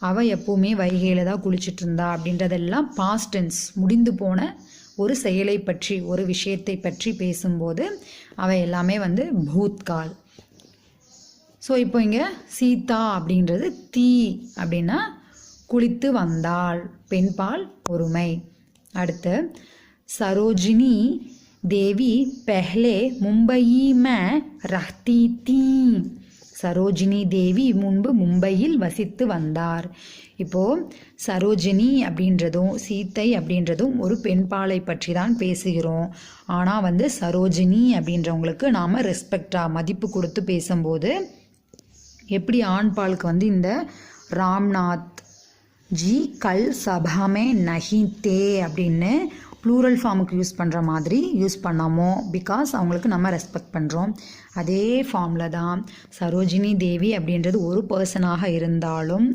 அவள் எப்போவுமே வைகையில் தான் குளிச்சுட்டு இருந்தா அப்படின்றதெல்லாம் பாஸ்ட் டென்ஸ், முடிந்து போன ஒரு செயலை பற்றி, ஒரு விஷயத்தை பற்றி பேசும்போது அவள் எல்லாமே வந்து பூத்கால். ஸோ இப்போ இங்கே சீதா அப்படின்றது தீ அப்படின்னா குளித்து வந்தாள், பெண்பால் ஒருமை. அடுத்து சரோஜினி தேவி பெஹ்லே மும்பையி மே ரஹ்தி தீ. சரோஜினி தேவி முன்பு மும்பையில் வசித்து வந்தார். இப்போது சரோஜினி அப்படின்றதும் சீத்தை அப்படின்றதும் ஒரு பெண்பாலை பற்றி தான் பேசுகிறோம். ஆனால் வந்து சரோஜினி அப்படின்றவங்களுக்கு நாம் ரெஸ்பெக்டாக மதிப்பு கொடுத்து பேசும்போது எப்படி ஆண்பாலுக்கு வந்து இந்த ராம்நாத் ஜி கல் சபாமே நஹி தே அப்படின்னு ப்ளூரல் ஃபார்முக்கு யூஸ் பண்ணுற மாதிரி யூஸ் பண்ணாமோ, பிகாஸ் அவங்களுக்கு நம்ம ரெஸ்பெக்ட் பண்ணுறோம். அதே ஃபார்மில் தான் சரோஜினி தேவி அப்படின்றது ஒரு பர்சனாக இருந்தாலும்